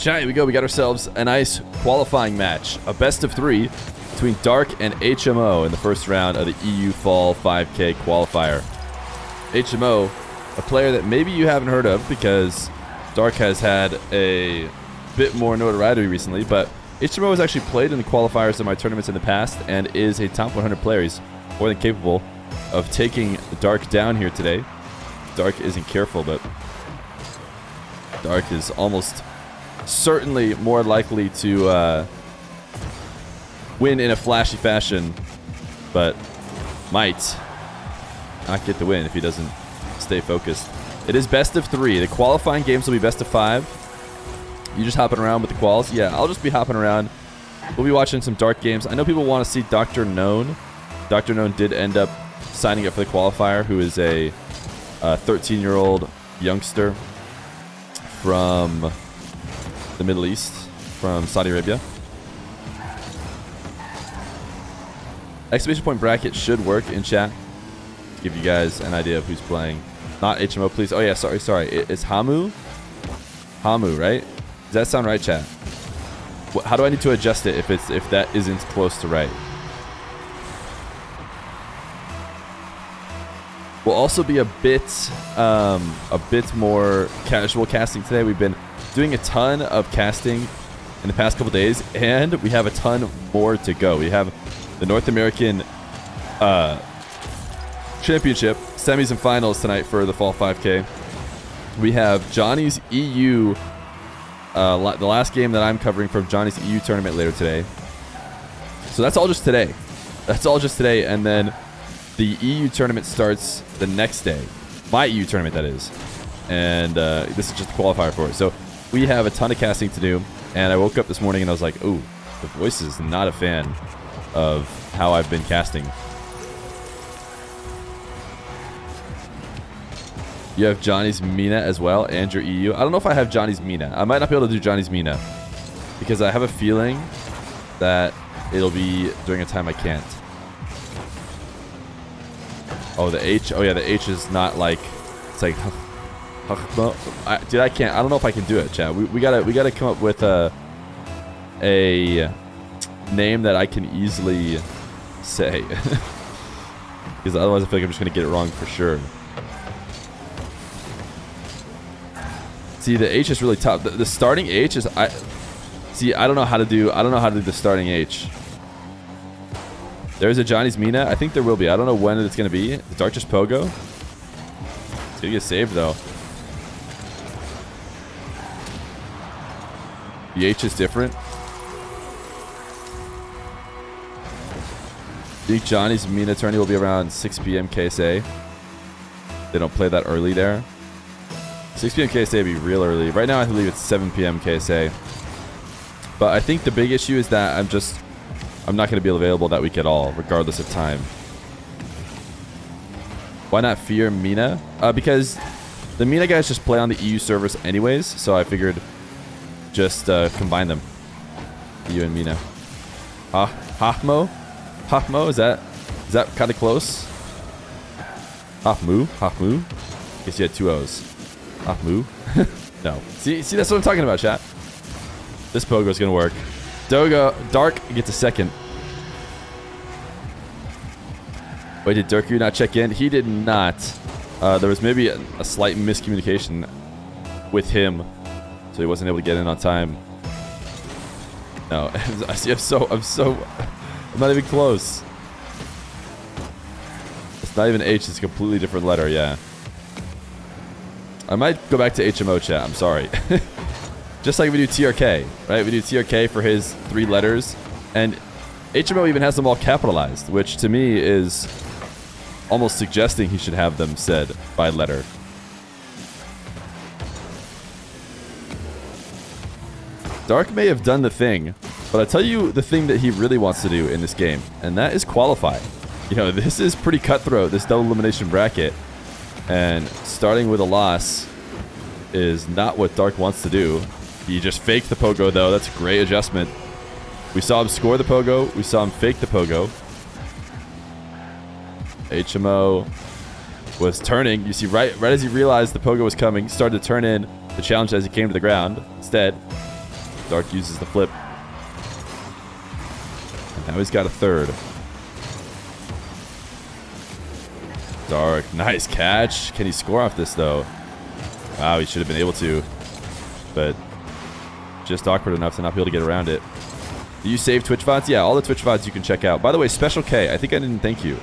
Chat, here we go. We got ourselves a nice qualifying match. A best of 3 between Dark and HMO in the first round of the EU Fall 5K Qualifier. HMO, a player that maybe you haven't heard of because Dark has had a bit more notoriety recently, but HMO has actually played in the qualifiers of my tournaments in the past and is a top 100 player. He's more than capable of taking Dark down here today. Dark isn't careful, but Dark is almost certainly more likely to win in a flashy fashion, but might not get the win if he doesn't stay focused. It is best of 3. The qualifying games will be best of 5. You just hopping around with the quals? Yeah, I'll just be hopping around. We'll be watching some Dark games. I know people want to see Dr. Known. Dr. Known did end up signing up for the qualifier, who is a 13-year-old youngster from the Middle East, from Saudi Arabia. Exclamation point bracket should work in chat to give you guys an idea of who's playing. Not HMO, please. Oh yeah, sorry. It's Hamu? Hamu, right? Does that sound right, chat? How do I need to adjust it if that isn't close to right? We'll also be a bit more casual casting today. We've been doing a ton of casting in the past couple days, and we have a ton more to go. We have the North American Championship semis and finals tonight for the Fall 5K. We have Johnny's EU, the last game that I'm covering from Johnny's EU tournament later today. So that's all just today. That's all just today, and then the EU tournament starts the next day. My EU tournament, that is. And this is just the qualifier for it. So we have a ton of casting to do. And I woke up this morning and I was like, ooh, the voice is not a fan of how I've been casting. You have Johnny's Mina as well, and your EU. I don't know if I have Johnny's Mina. I might not be able to do Johnny's Mina, because I have a feeling that it'll be during a time I can't. Oh, the H. Oh, yeah, the H is not like... It's like... Dude, I can't. I don't know if I can do it, chat. We gotta come up with a name that I can easily say. Because otherwise I feel like I'm just gonna get it wrong for sure. See, the H is really tough. The starting H is... I don't know how to do the starting H. There's a Johnny's Mina. I think there will be. I don't know when it's going to be. The Dark just Pogo. It's going to get saved, though. The H is different. I think Johnny's Mina tourney will be around 6 p.m. KSA. They don't play that early there. 6 p.m. KSA would be real early. Right now, I believe it's 7 p.m. KSA. But I think the big issue is that I'm not going to be available that week at all, regardless of time. Why not Feer Mina? Because the Mina guys just play on the EU servers anyways, so I figured just combine them. EU and Mina. HMO? HMO? Is that kind of close? HMO? Guess you had 2 O's. HMO? No. See, that's what I'm talking about, chat. This Pogo's going to work. Dark gets a second. Wait, did Durku not check in? He did not. There was maybe a slight miscommunication with him, so he wasn't able to get in on time. No, I see. I'm not even close. It's not even H. It's a completely different letter. Yeah. I might go back to HMO chat. I'm sorry. Just like we do TRK, right? We do TRK for his 3 letters, and HMO even has them all capitalized, which to me is almost suggesting he should have them said by letter. Dark may have done the thing, but I'll tell you the thing that he really wants to do in this game, and that is qualify. You know, this is pretty cutthroat, this double elimination bracket, and starting with a loss is not what Dark wants to do. He just faked the Pogo, though. That's a great adjustment. We saw him score the Pogo. We saw him fake the Pogo. HMO was turning. You see, right as he realized the Pogo was coming, started to turn in the challenge as he came to the ground. Instead, Dark uses the flip. And now he's got a third. Dark, nice catch. Can he score off this, though? Wow, he should have been able to. But just awkward enough to not be able to get around it. Do you save Twitch VODs? Yeah, all the Twitch VODs you can check out. By the way, Special K, I think I didn't thank you.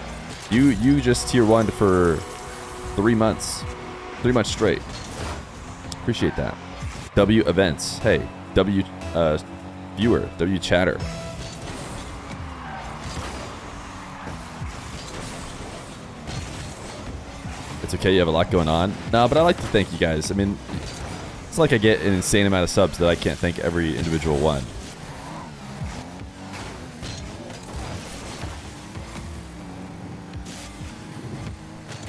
You just tier 1 for 3 months. 3 months straight. Appreciate that. W events. Hey, W viewer, W chatter. It's okay, you have a lot going on. No, but I like to thank you guys. I mean, it's like I get an insane amount of subs that I can't thank every individual one.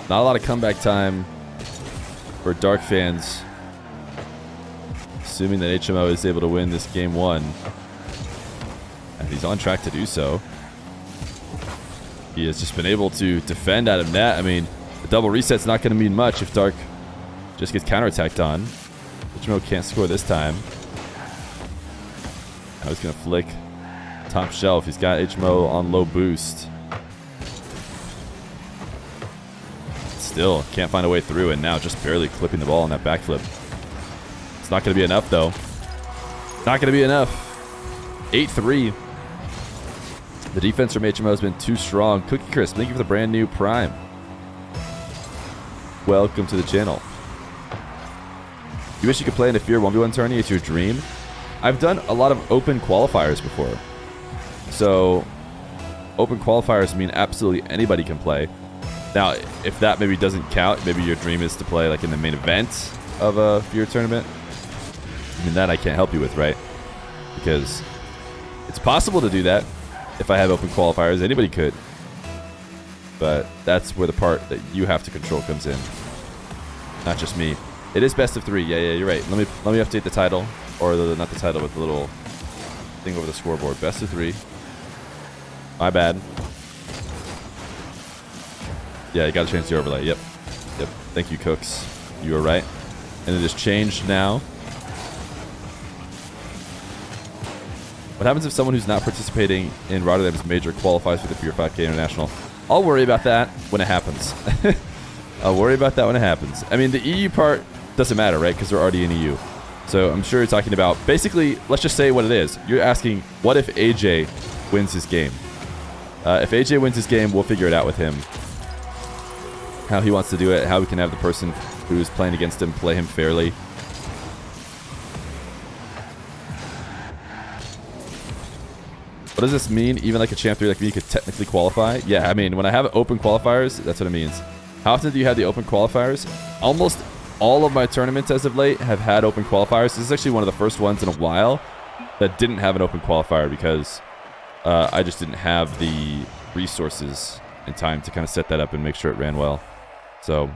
Not a lot of comeback time for Dark fans. Assuming that HMO is able to win this game 1. And he's on track to do so. He has just been able to defend out of net. I mean, the double reset's not going to mean much if Dark just gets counterattacked on. HMO can't score this time. Now he's going to flick top shelf. He's got HMO on low boost. Still can't find a way through, and now just barely clipping the ball on that backflip. It's not going to be enough, though. Not going to be enough. 8-3. The defense from HMO has been too strong. Cookie Crisp, thank you for the brand new Prime. Welcome to the channel. You wish you could play in a Feer 1v1 tourney? It's your dream? I've done a lot of open qualifiers before. So, open qualifiers mean absolutely anybody can play. Now, if that maybe doesn't count, maybe your dream is to play like in the main event of a Feer tournament. I mean, that I can't help you with, right? Because it's possible to do that. If I have open qualifiers, anybody could. But that's where the part that you have to control comes in. Not just me. It is best of 3. Yeah, you're right. Let me update the title. Or not the title, but the little thing over the scoreboard. Best of 3. My bad. Yeah, you gotta change the overlay. Yep. Thank you, Cooks. You were right. And it is changed now. What happens if someone who's not participating in Rotterdam's major qualifies for the Feer 5K International? I'll worry about that when it happens. I'll worry about that when it happens. I mean, the EU part doesn't matter, right? Because they're already in EU. So I'm sure you're talking about, basically, let's just say what it is. You're asking, what if AJ wins his game? If AJ wins his game, we'll figure it out with him. How he wants to do it, how we can have the person who's playing against him play him fairly. What does this mean? Even like a champ 3 like me could technically qualify? Yeah, I mean, when I have open qualifiers, that's what it means. How often do you have the open qualifiers? Almost all of my tournaments as of late have had open qualifiers. This is actually one of the first ones in a while that didn't have an open qualifier because I just didn't have the resources in time to kind of set that up and make sure it ran well. So,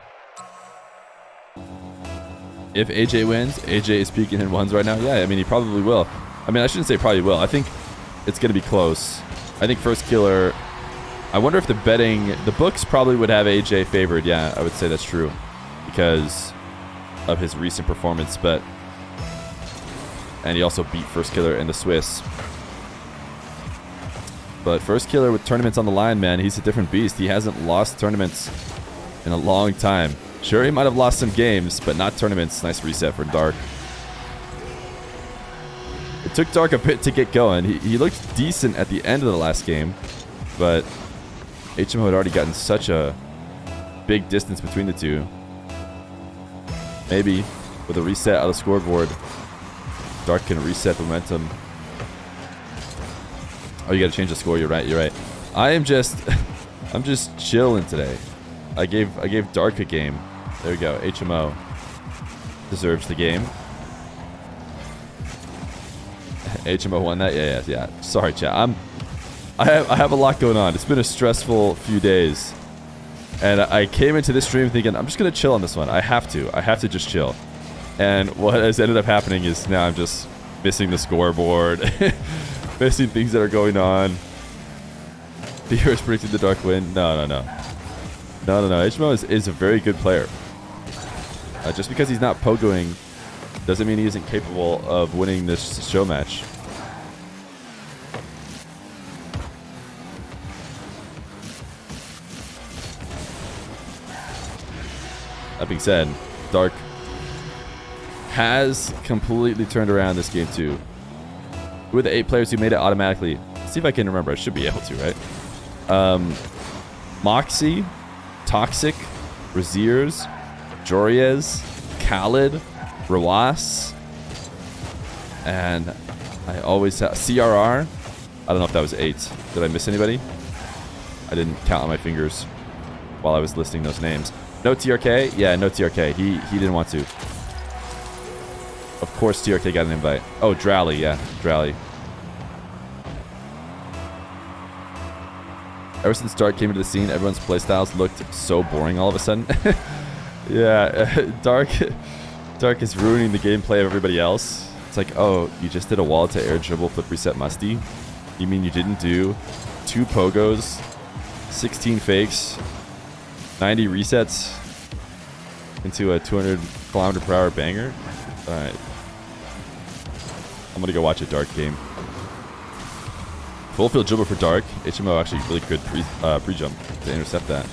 if AJ wins, AJ is peaking in 1s right now. Yeah, I mean, he probably will. I mean, I shouldn't say probably will. I think it's going to be close. I think First Killer... I wonder if the books probably would have AJ favored. Yeah, I would say that's true. Because of his recent performance, but... And he also beat First Killer in the Swiss. But First Killer with tournaments on the line, man, he's a different beast. He hasn't lost tournaments in a long time. Sure, he might have lost some games, but not tournaments. Nice reset for Dark. It took Dark a bit to get going. He looked decent at the end of the last game, but HMO had already gotten such a big distance between the two. Maybe with a reset on the scoreboard, Dark can reset the momentum. Oh, you got to change the score. You're right. I'm just chilling today. I gave Dark a game. There we go. HMO deserves the game. HMO won that. Yeah. Sorry, chat. I have a lot going on. It's been a stressful few days, and I came into this stream thinking I'm just gonna chill on this one. I have to just chill. And what has ended up happening is now I'm just missing the scoreboard, missing things that are going on. Feer is predicting the Dark win. No. HMO is a very good player. Just because he's not pogoing doesn't mean he isn't capable of winning this show match. That being said, Dark has completely turned around this game too. Who are the 8 players who made it automatically? Let's see if I can remember. I should be able to, right? Moxie, Toxic, Raziers, Joriez, Khaled, Rawas, and I always have CRR. I don't know if that was 8. Did I miss anybody? I didn't count on my fingers while I was listing those names. No TRK? Yeah, no TRK. He didn't want to. Of course TRK got an invite. Oh, Drowley. Yeah, Drowley. Ever since Dark came into the scene, everyone's playstyles looked so boring all of a sudden. Yeah, Dark is ruining the gameplay of everybody else. It's like, oh, you just did a wall to air dribble flip reset musty? You mean you didn't do 2 pogos, 16 fakes, 90 resets into a 200 km/h banger? Alright. I'm gonna go watch a Dark game. Full field dribble for Dark. HMO actually really good pre-jump to intercept that.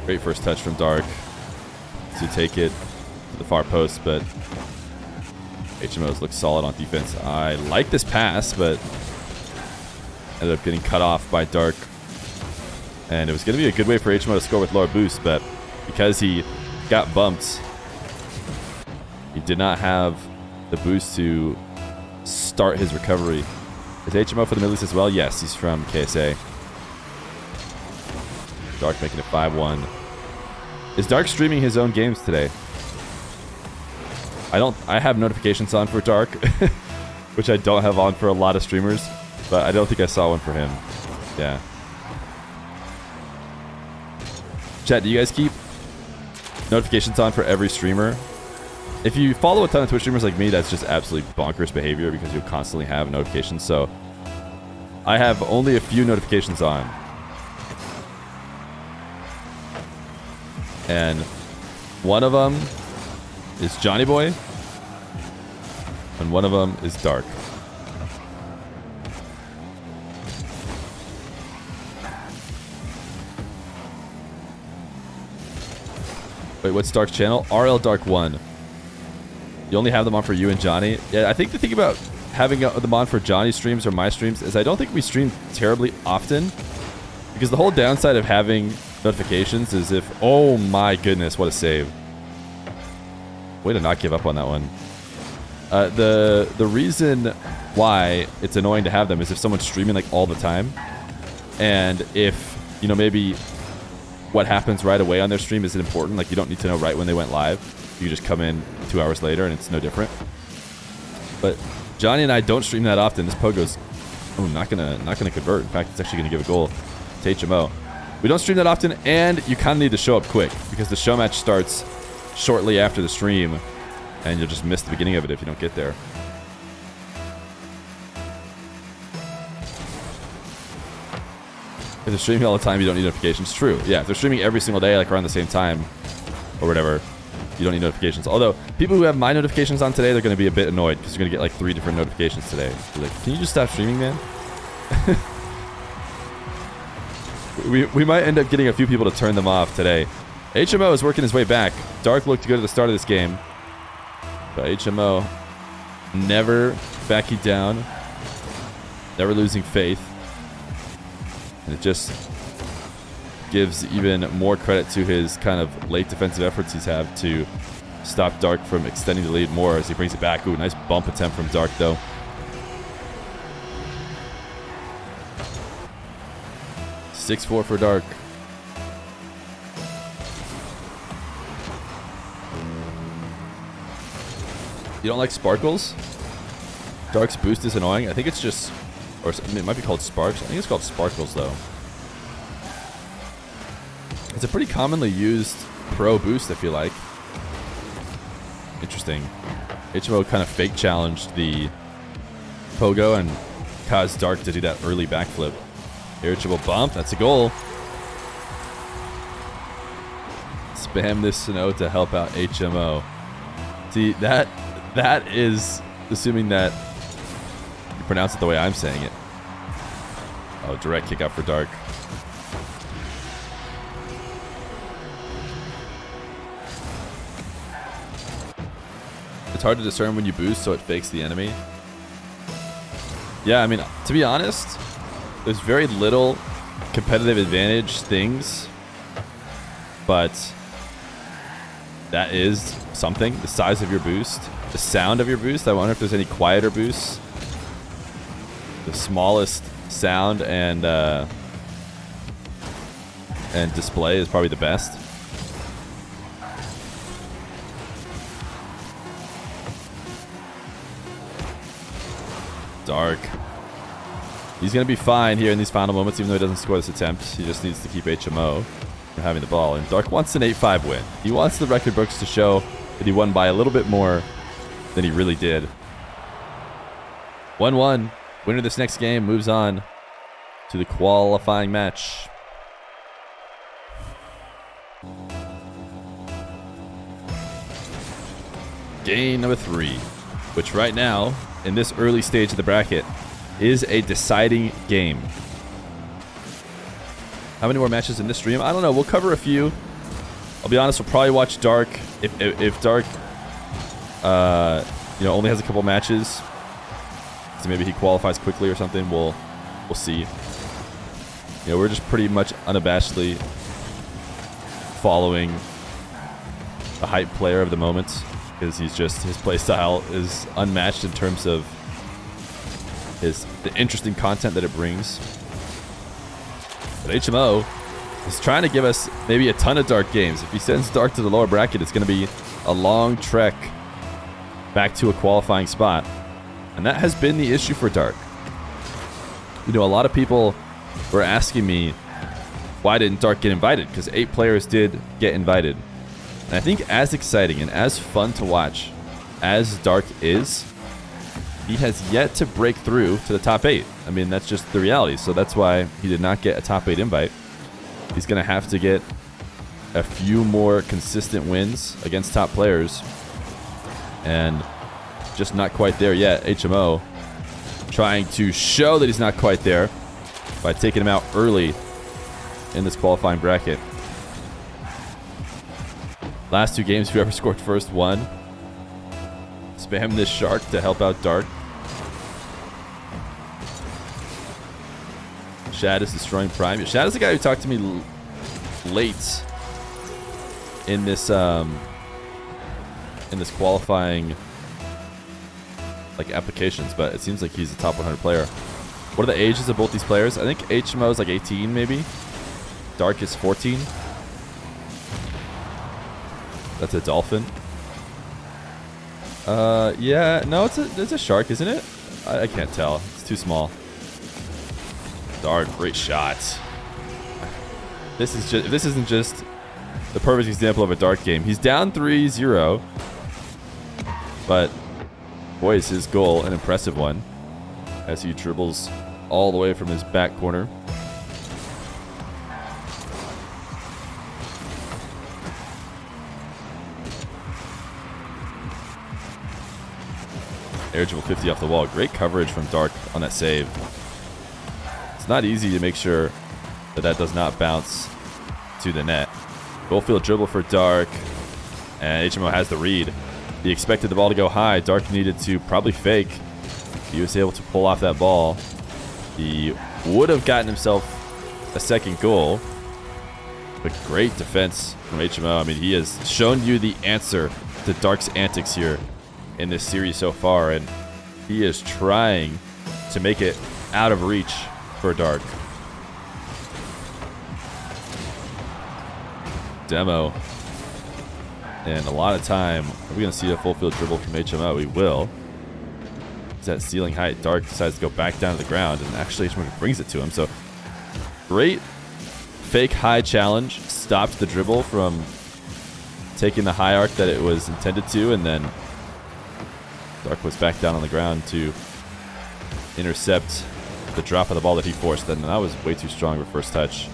Great first touch from Dark to take it to the far post, but HMOs look solid on defense. I like this pass, but ended up getting cut off by Dark. And it was going to be a good way for HMO to score with lower boost, but because he got bumped, he did not have the boost to start his recovery. Is HMO for the Middle East as well? Yes, he's from KSA. Dark making it 5-1. Is Dark streaming his own games today? I have notifications on for Dark, which I don't have on for a lot of streamers, but I don't think I saw one for him. Yeah. Chat, do you guys keep notifications on for every streamer? If you follow a ton of Twitch streamers like me, that's just absolutely bonkers behavior because you'll constantly have notifications. So I have only a few notifications on. And one of them is Johnny Boy, and one of them is Dark. Wait, what's Dark's channel? RL Dark 1. You only have them on for you and Johnny? Yeah, I think the thing about having them on for Johnny's streams or my streams is I don't think we stream terribly often. Because the whole downside of having notifications is if... Oh my goodness, what a save. Way to not give up on that one. The reason why it's annoying to have them is if someone's streaming like all the time. And if, you know, maybe what happens right away on their stream isn't important. Like, you don't need to know right when they went live. You just come in 2 hours later and it's no different. But Johnny and I don't stream that often. This pogo's not gonna convert. In fact, it's actually gonna give a goal to HMO. We don't stream that often, and you kind of need to show up quick because the show match starts shortly after the stream, and you'll just miss the beginning of it if you don't get there. If they're streaming all the time, you don't need notifications. True. Yeah, if they're streaming every single day, like around the same time or whatever, you don't need notifications. Although, people who have my notifications on today, they're going to be a bit annoyed because you're going to get like 3 different notifications today. They're like, can you just stop streaming, man? we might end up getting a few people to turn them off today. HMO is working his way back. Dark looked good at the start of this game. But HMO never backing down. Never losing faith. And it just gives even more credit to his kind of late defensive efforts he's had to stop Dark from extending the lead more as he brings it back. Ooh, nice bump attempt from Dark, though. (6-4) for Dark. You don't like sparkles? Dark's boost is annoying. I think it's just... Or it might be called sparks. I think it's called sparkles, though. It's a pretty commonly used pro boost, I feel like. Interesting. HMO kind of fake challenged the pogo and caused Dark to do that early backflip. Irritable bump. That's a goal. spam this snow to help out HMO. See, that is assuming that you pronounce it the way I'm saying it. Oh, direct kick out for Dark. It's hard to discern when you boost, so it fakes the enemy. Yeah, I mean, to be honest, there's very little competitive advantage things, but that is something. The size of your boost, the sound of your boost. I wonder if there's any quieter boosts. The smallest sound and display is probably the best. Dark. He's going to be fine here in these final moments, even though he doesn't score this attempt. He just needs to keep HMO from having the ball. And Dark wants an 8-5 win. He wants the record books to show that he won by a little bit more than he really did. 1-1. Winner of this next game moves on to the qualifying match. Game number 3, which right now, in this early stage of the bracket, is a deciding game. How many more matches in this stream? I don't know. We'll cover a few. I'll be honest, we'll probably watch Dark. If Dark only has a couple matches, so maybe he qualifies quickly or something, we'll see. We're just pretty much unabashedly following the hype player of the moment, because his playstyle is unmatched in terms of the interesting content that it brings. But HMO is trying to give us maybe a ton of Dark games. If he sends Dark to the lower bracket, it's going to be a long trek back to a qualifying spot. And that has been the issue for Dark. A lot of people were asking me, why didn't Dark get invited? Because 8 players did get invited. And I think as exciting and as fun to watch as Dark is, he has yet to break through to the top 8. I mean, that's just the reality. So that's why he did not get a top 8 invite. He's going to have to get a few more consistent wins against top players. And just not quite there yet. HMO trying to show that he's not quite there by taking him out early in this qualifying bracket. Last 2 games, whoever scored first won. Spam this shark to help out Dark. Shad is destroying Prime. Shad is the guy who talked to me late in this qualifying applications, but it seems like he's a top 100 player. What are the ages of both these players? I think HMO is 18 maybe. Dark is 14. That's a dolphin. Yeah, no, it's a shark, isn't it? I can't tell. It's too small. Dark, great shot. This isn't just the perfect example of a Dark game. He's down 3-0, but boy, is his goal an impressive one as he dribbles all the way from his back corner. Air dribble 50 off the wall. Great coverage from Dark on that save. It's not easy to make sure that does not bounce to the net. Goalfield dribble for Dark. And HMO has the read. He expected the ball to go high. Dark needed to probably fake. He was able to pull off that ball. He would have gotten himself a second goal. But great defense from HMO. I mean, he has shown you the answer to Dark's antics here in this series so far. And he is trying to make it out of reach for Dark. Demo. And a lot of time. Are we going to see a full field dribble from HMO? We will. It's at ceiling height. Dark decides to go back down to the ground, and actually HMO brings it to him. So great fake high challenge. Stopped the dribble from taking the high arc that it was intended to, and then Dark was back down on the ground to intercept the drop of the ball that he forced. And that was way too strong of a first touch.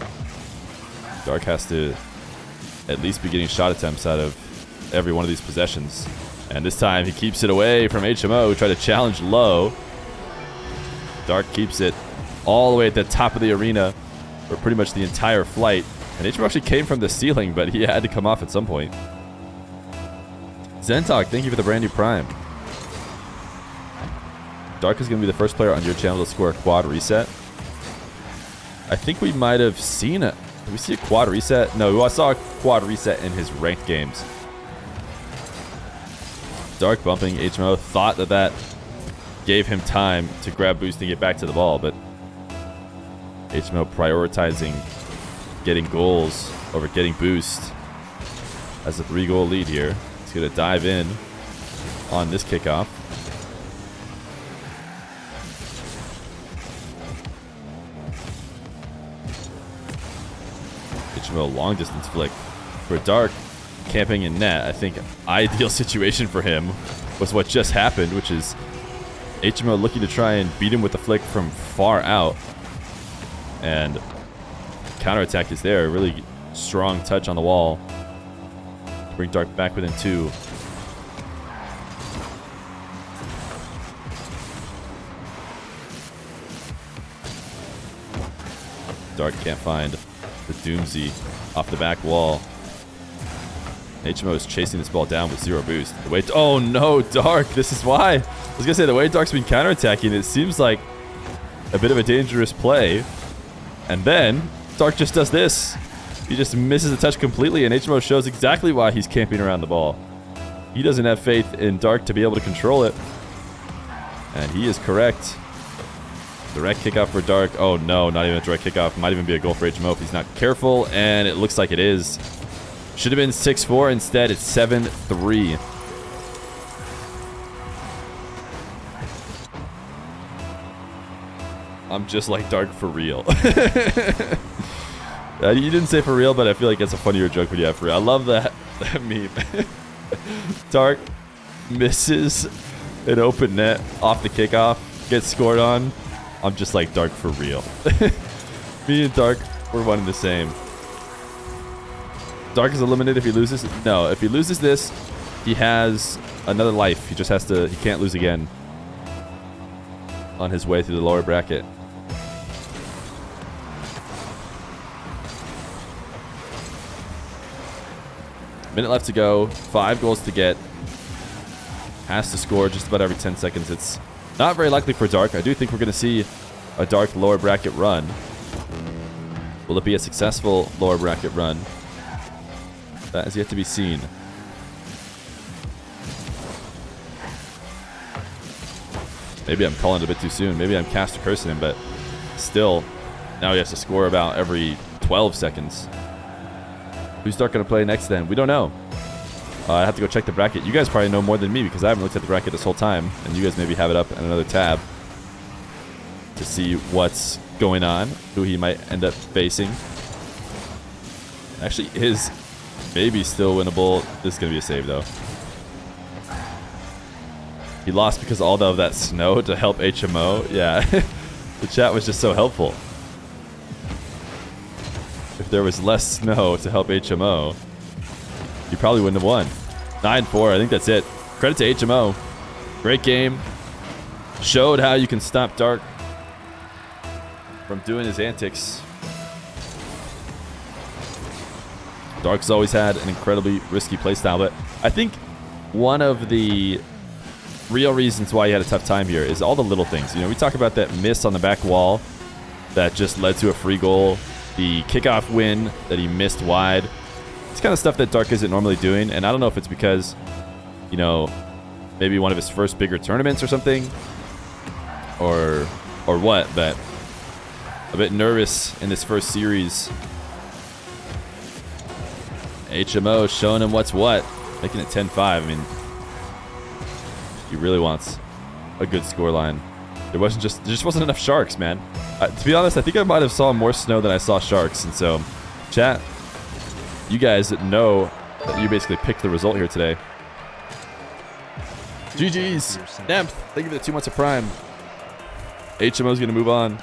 Dark has to at least be getting shot attempts out of every one of these possessions. And this time he keeps it away from HMO, who tried to challenge low. Dark keeps it all the way at the top of the arena for pretty much the entire flight. And HMO actually came from the ceiling, but he had to come off at some point. Zentalk, thank you for the brand new Prime. Dark is going to be the first player on your channel to score a quad reset. I think we might have seen it. Did we see a quad reset? No, I saw a quad reset in his ranked games. Dark bumping HMO. Thought that gave him time to grab boost and get back to the ball, but HMO prioritizing getting goals over getting boost. Has a 3-goal lead here. He's going to dive in on this kickoff. HMO long distance flick for Dark, camping in net. I think ideal situation for him was what just happened, which is HMO looking to try and beat him with the flick from far out. And counterattack is there. Really strong touch on the wall to bring Dark back within 2. Dark can't find the Doomsy off the back wall. HMO is chasing this ball down with 0 boost. The way oh no, Dark! This is why. I was gonna say, the way Dark's been counterattacking, it seems like a bit of a dangerous play. And then Dark just does this. He just misses the touch completely, and HMO shows exactly why he's camping around the ball. He doesn't have faith in Dark to be able to control it. And he is correct. Direct kickoff for Dark. Oh no, not even a direct kickoff. Might even be a goal for HMO if he's not careful, and it looks like it is. Should have been 6-4. Instead, it's 7-3. I'm just like Dark for real. You didn't say for real, but I feel like it's a funnier joke when you have for real. I love that meme. Dark misses an open net off the kickoff, gets scored on. I'm just like Dark for real. Me and Dark, we're one and the same. Dark is eliminated if he loses. No, if he loses this, he has another life. He just has to, he can't lose again on his way through the lower bracket. Minute left to go. 5 goals to get. Has to score just about every 10 seconds. It's not very likely for Dark. I do think we're going to see a Dark lower bracket run. Will it be a successful lower bracket run? That is yet to be seen. Maybe I'm calling it a bit too soon. Maybe I'm cast cursing him, but still, now he has to score about every 12 seconds. Who's Dark going to play next then? We don't know. I have to go check the bracket. You guys probably know more than me because I haven't looked at the bracket this whole time. And you guys maybe have it up in another tab to see what's going on, who he might end up facing. Actually is maybe still winnable. This is going to be a save, though. He lost because all of that snow to help HMO. Yeah, the chat was just so helpful. If there was less snow to help HMO, you probably wouldn't have won. 9-4, I think that's it. Credit to HMO. Great game. Showed how you can stop Dark from doing his antics. Dark's always had an incredibly risky playstyle, but I think one of the real reasons why he had a tough time here is all the little things. You know, we talk about that miss on the back wall that just led to a free goal, the kickoff win that he missed wide. It's kind of stuff that Dark isn't normally doing, and I don't know if it's because, you know, maybe one of his first bigger tournaments or something, or what, but a bit nervous in this first series. HMO showing him what's what, making it 10-5. I mean, he really wants a good scoreline. There just wasn't enough sharks, man. To be honest, I think I might have saw more snow than I saw sharks, and so, chat, you guys know that you basically picked the result here today. GG's. Nemth, thank you for the 2 months of Prime. HMO's going to move on.